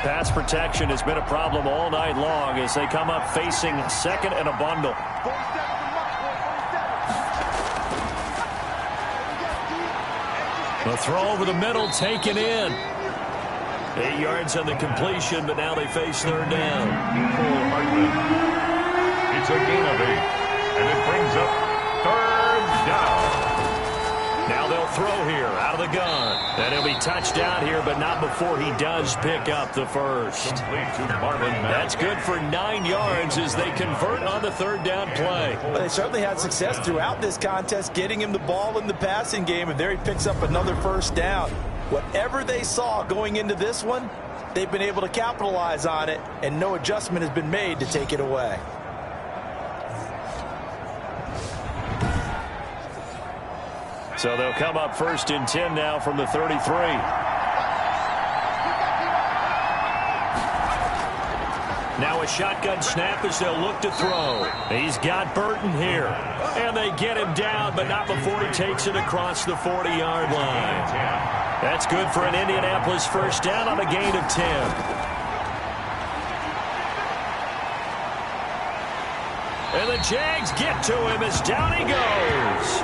Pass protection has been a problem all night long as they come up facing 2nd and a bundle. The throw over the middle taken in. 8 yards on the completion, but now they face 3rd down. It's a gain of 8, and it brings up 3rd down. Now they'll throw here out of the gun. And he'll be touched down here, but not before he does pick up the 1st. That's good for 9 yards as they convert on the 3rd down play. Well, they certainly had success throughout this contest, getting him the ball in the passing game, and there he picks up another 1st down. Whatever they saw going into this one, they've been able to capitalize on it, and no adjustment has been made to take it away. So they'll come up 1st and 10 now from the 33. Now a shotgun snap as they'll look to throw. He's got Burton here. And they get him down, but not before he takes it across the 40-yard line. That's good for an Indianapolis 1st down on a gain of 10. And the Jags get to him as down he goes.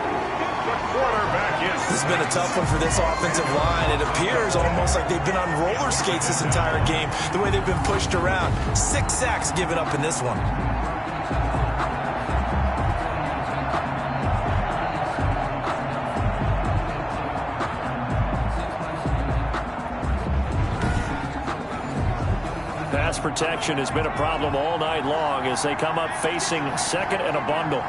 This has been a tough one for this offensive line. It appears almost like they've been on roller skates this entire game, the way they've been pushed around. 6 sacks given up in this one. Pass protection has been a problem all night long as they come up facing 2nd and a bundle.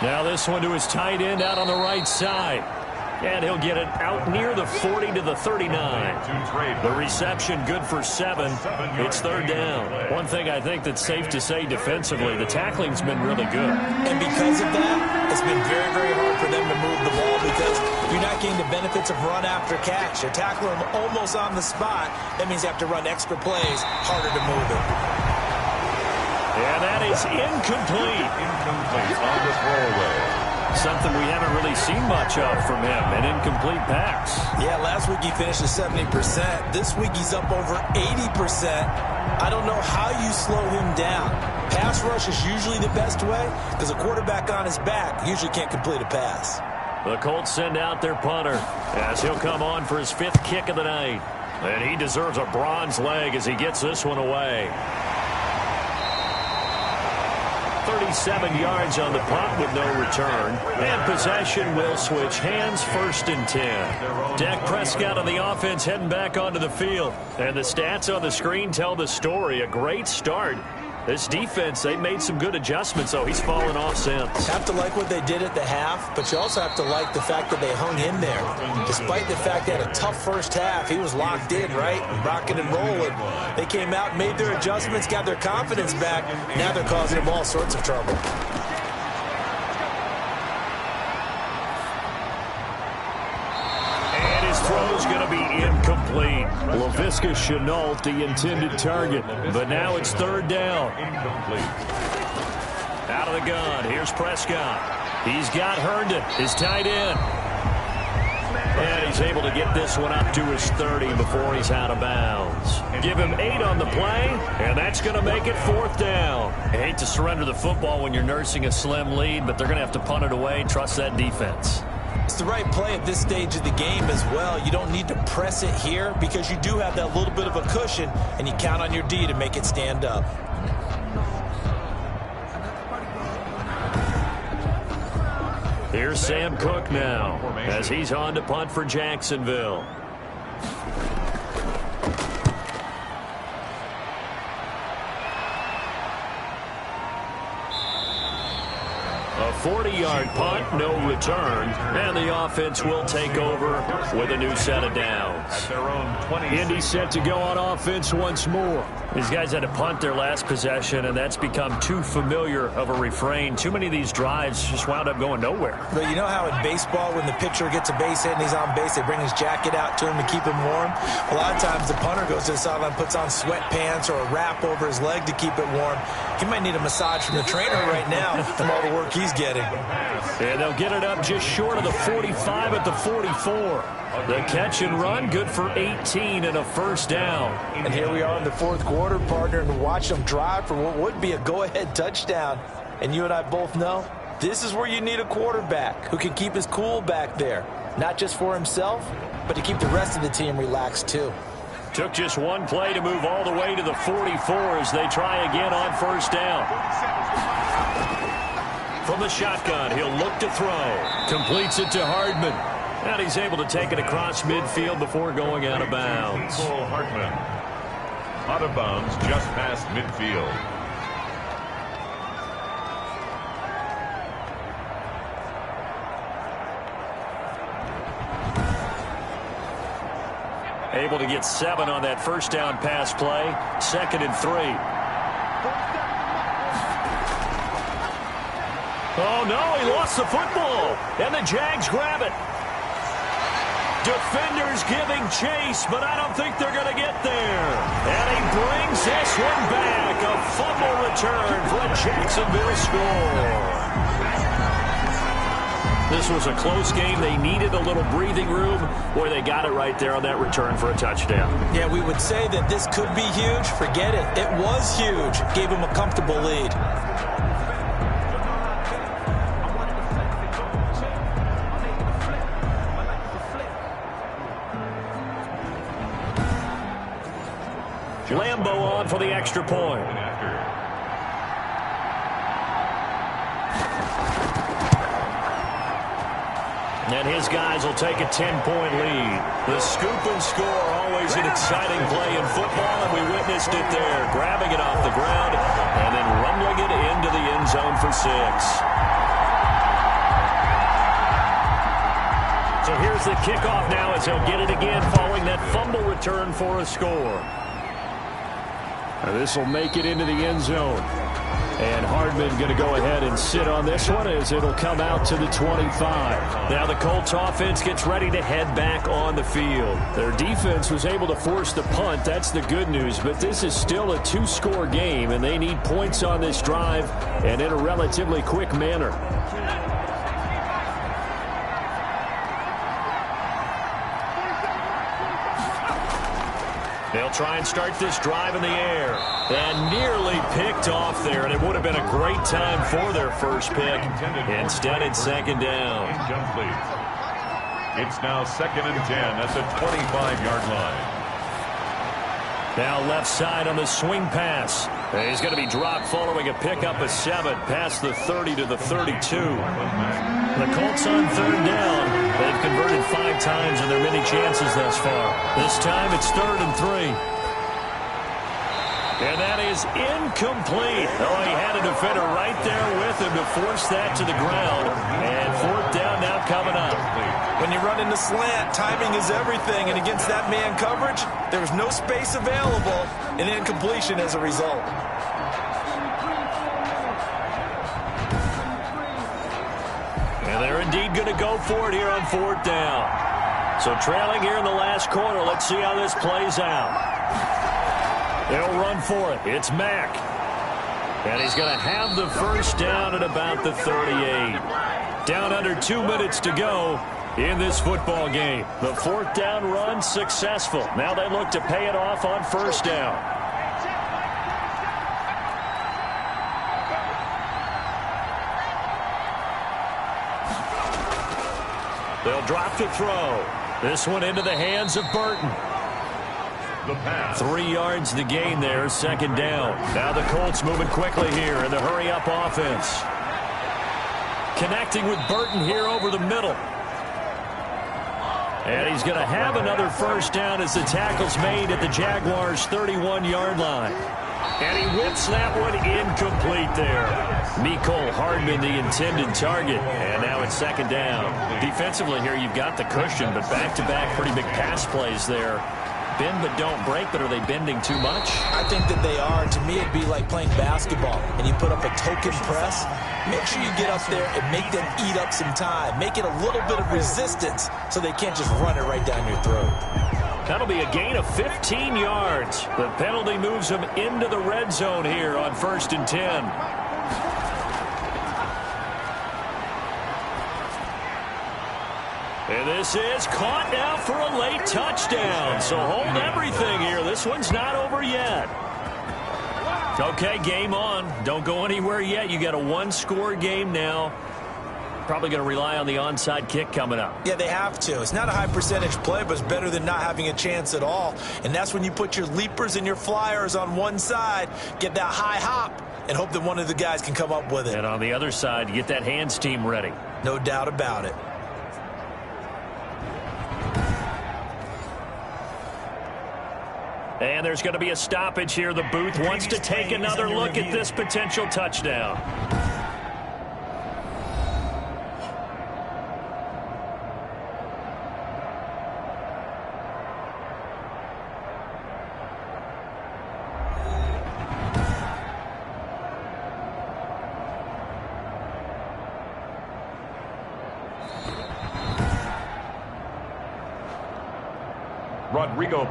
Now this one to his tight end out on the right side. And he'll get it out near the 40 to the 39. The reception good for 7. It's 3rd down. One thing I think that's safe to say defensively, the tackling's been really good. And because of that, it's been very, very hard for them to move the ball because you're not getting the benefits of run after catch. You're tackling them almost on the spot. That means you have to run extra plays, harder to move it. And that is incomplete. Incomplete on the throwaway. Something we haven't really seen much of from him, an incomplete pass. Yeah, last week he finished at 70%. This week he's up over 80%. I don't know how you slow him down. Pass rush is usually the best way because a quarterback on his back usually can't complete a pass. The Colts send out their punter as he'll come on for his 5th kick of the night. And he deserves a bronze leg as he gets this one away. 36 37 yards on the punt with no return. And possession will switch hands, 1st and 10. Dak Prescott on the offense heading back onto the field. And the stats on the screen tell the story. A great start. This defense, they made some good adjustments, though. He's fallen off since. Have to like what they did at the half, but you also have to like the fact that they hung in there. Despite the fact they had a tough first half, he was locked in, right? Rocking and rolling. They came out and made their adjustments, got their confidence back. Now they're causing him all sorts of trouble. Throw's going to be incomplete. Laviska Shenault, the intended target. But now it's 3rd down. Out of the gun. Here's Prescott. He's got Herndon, his tight end. And he's able to get this one up to his 30 before he's out of bounds. Give him 8 on the play, and that's going to make it 4th down. I hate to surrender the football when you're nursing a slim lead, but they're going to have to punt it away. Trust that defense. It's the right play at this stage of the game as well. You don't need to press it here because you do have that little bit of a cushion, and you count on your D to make it stand up. Here's Sam Cook now as he's on to punt for Jacksonville. A 40-yard punt, no return, and the offense will take over with a new set of downs. Indy set to go on offense once more. These guys had to punt their last possession, and that's become too familiar of a refrain. Too many of these drives just wound up going nowhere. But you know how in baseball, when the pitcher gets a base hit and he's on base, they bring his jacket out to him to keep him warm? A lot of times the punter goes to the sideline, puts on sweatpants or a wrap over his leg to keep it warm. He might need a massage from the trainer right now from all the work he's getting. And they'll get it up just short of the 45 at the 44. The catch and run, good for 18 and a 1st down. And here we are in the 4th quarter, partner, and watch them drive for what would be a go-ahead touchdown. And you and I both know this is where you need a quarterback who can keep his cool back there. Not just for himself, but to keep the rest of the team relaxed too. Took just one play to move all the way to the 44 as they try again on 1st down. From the shotgun, he'll look to throw. Completes it to Hardman. And he's able to take it across midfield before going out of bounds. Hardman. Out of bounds just past midfield. Able to get 7 on that 1st down pass play. 2nd and 3. Oh, no, he lost the football. And the Jags grab it. Defenders giving chase, but I don't think they're going to get there. And he brings this one back. A fumble return for a Jacksonville score. This was a close game. They needed a little breathing room. Boy, they got it right there on that return for a touchdown. Yeah, we would say that this could be huge. Forget it. It was huge. Gave him a comfortable lead. Lambo on for the extra point. And his guys will take a 10-point lead. The scoop and score, always an exciting play in football, and we witnessed it there. Grabbing it off the ground and then rumbling it into the end zone for 6. So here's the kickoff now as he'll get it again following that fumble return for a score. This will make it into the end zone. And Hardman going to go ahead and sit on this one as it'll come out to the 25. Now the Colts offense gets ready to head back on the field. Their defense was able to force the punt. That's the good news. But this is still a 2-score game, and they need points on this drive and in a relatively quick manner. They'll try and start this drive in the air. And nearly picked off there, and it would have been a great time for their first pick. Instead, it's 2nd down. It's now 2nd and 10 at the 25-yard line. Now left side on the swing pass. He's going to be dropped following a pickup of 7 past the 30 to the 32. The Colts on third down. They've converted 5 times in their many chances thus far. This time it's 3rd and 3. And that is incomplete. Oh, he had a defender right there with him to force that to the ground. And 4th down now coming up. When you run into slant, timing is everything. And against that man coverage, there was no space available, and incompletion as a result. And they're indeed going to go for it here on 4th down. So trailing here in the last quarter. Let's see how this plays out. They'll run for it. It's Mack. And he's going to have the first down at about the 38. Down under 2 minutes to go in this football game. The 4th down run successful. Now they look to pay it off on 1st down. They'll drop to throw. This one into the hands of Burton. The pass. 3 yards the gain there, 2nd down. Now the Colts moving quickly here in the hurry-up offense. Connecting with Burton here over the middle. And he's going to have another first down as the tackle's made at the Jaguars' 31-yard line. And he whips that one incomplete there. Mecole Hardman, the intended target. And now it's 2nd down. Defensively here, you've got the cushion, but back-to-back pretty big pass plays there. Bend but don't break, but are they bending too much? I think that they are. To me, it'd be like playing basketball, and you put up a token press. Make sure you get up there and make them eat up some time. Make it a little bit of resistance so they can't just run it right down your throat. That'll be a gain of 15 yards. The penalty moves them into the red zone here on 1st and 10. And this is caught now for a late touchdown. So hold everything here. This one's not over yet. Okay, game on. Don't go anywhere yet. You got a 1-score game now. Probably going to rely on the onside kick coming up. Yeah, they have to. It's not a high percentage play, but it's better than not having a chance at all. And that's when you put your leapers and your flyers on one side, get that high hop, and hope that one of the guys can come up with it. And on the other side, you get that hands team ready. No doubt about it. And there's going to be a stoppage here. The booth wants to take another look at this potential touchdown.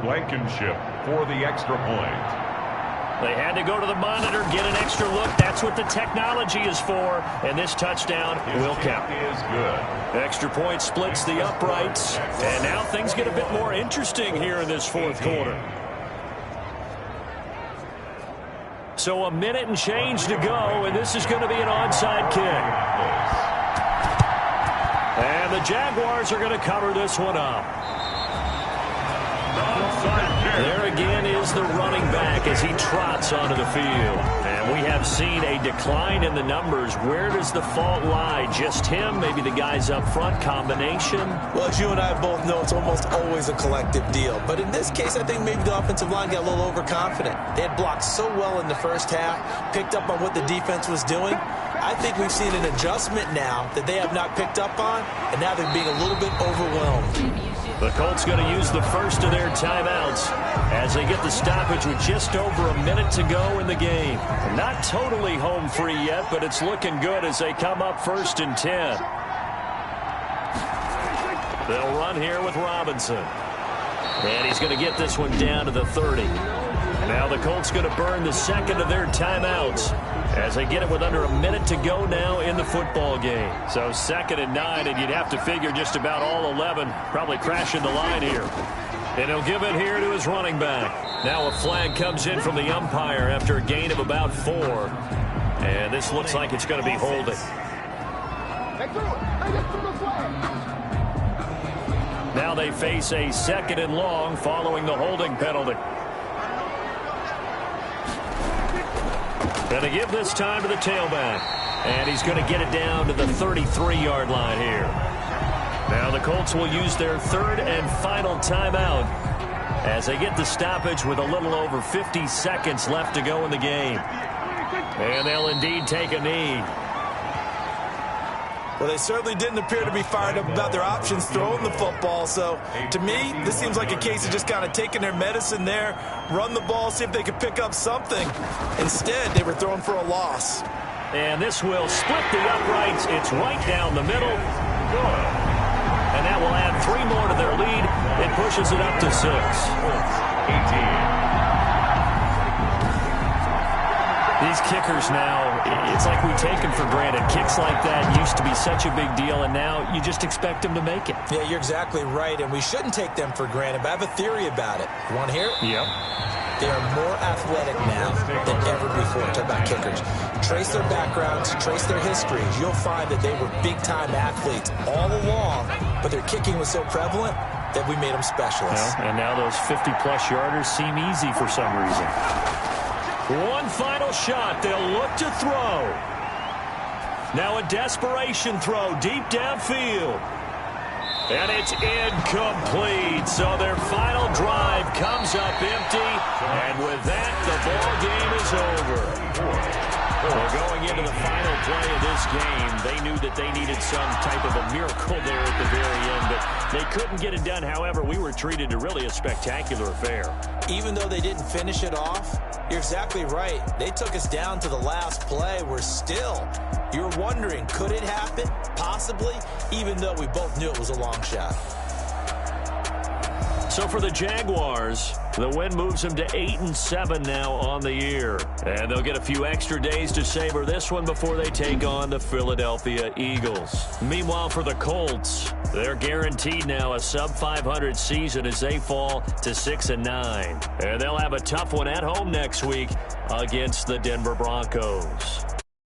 Blankenship for the extra point. They had to go to the monitor, get an extra look. That's what the technology is for. And this touchdown will count. Is good. Extra point splits the uprights. And now things get a bit more interesting here in this 4th quarter. So a minute and change to go, and this is going to be an onside kick. And the Jaguars are going to cover this one up. There again is the running back as he trots onto the field. And we have seen a decline in the numbers. Where does the fault lie? Just him? Maybe the guys up front? Combination? Well, as you and I both know, it's almost always a collective deal. But in this case, I think maybe the offensive line got a little overconfident. They had blocked so well in the first half, picked up on what the defense was doing. I think we've seen an adjustment now that they have not picked up on, and now they're being a little bit overwhelmed. The Colts going to use the first of their timeouts as they get the stoppage with just over a minute to go in the game. Not totally home free yet, but it's looking good as they come up 1st and 10. They'll run here with Robinson. And he's going to get this one down to the 30. Now the Colts going to burn the second of their timeouts as they get it with under a minute to go now in the football game. So 2nd and 9, and you'd have to figure just about all 11 probably crashing the line here. And he'll give it here to his running back. Now a flag comes in from the umpire after a gain of about 4. And this looks like it's going to be holding. Now they face a 2nd and long following the holding penalty. And they give this time to the tailback. And he's going to get it down to the 33-yard line here. Now the Colts will use their third and final timeout as they get the stoppage with a little over 50 seconds left to go in the game. And they'll indeed take a knee. Well, they certainly didn't appear to be fired up about their options throwing the football. So, to me, this seems like a case of just kind of taking their medicine there, run the ball, see if they could pick up something. Instead, they were throwing for a loss. And this will split the uprights. It's right down the middle. And that will add 3 more to their lead. It pushes it up to 6. 18. These kickers now, it's like we take them for granted. Kicks like that used to be such a big deal, and now you just expect them to make it. Yeah, you're exactly right, and we shouldn't take them for granted, but I have a theory about it. You want to hear it? Yep. They are more athletic now than ever before. Talk about kickers. Trace their backgrounds, trace their histories. You'll find that they were big-time athletes all along, but their kicking was so prevalent that we made them specialists. Well, and now those 50-plus yarders seem easy for some reason. One final shot. They'll look to throw. Now a desperation throw deep downfield. And it's incomplete. So their final drive comes up empty. And with that, the ball game is over. Well, going into the final play of this game, they knew that they needed some type of a miracle there at the very end, but they couldn't get it done. However, we were treated to really a spectacular affair. Even though they didn't finish it off, you're exactly right. They took us down to the last play. We're still, you're wondering, could it happen? Possibly, even though we both knew it was a long shot. So for the Jaguars, the win moves them to 8-7 now on the year. And they'll get a few extra days to savor this one before they take on the Philadelphia Eagles. Meanwhile, for the Colts, they're guaranteed now a sub-500 season as they fall to 6-9. And they'll have a tough one at home next week against the Denver Broncos.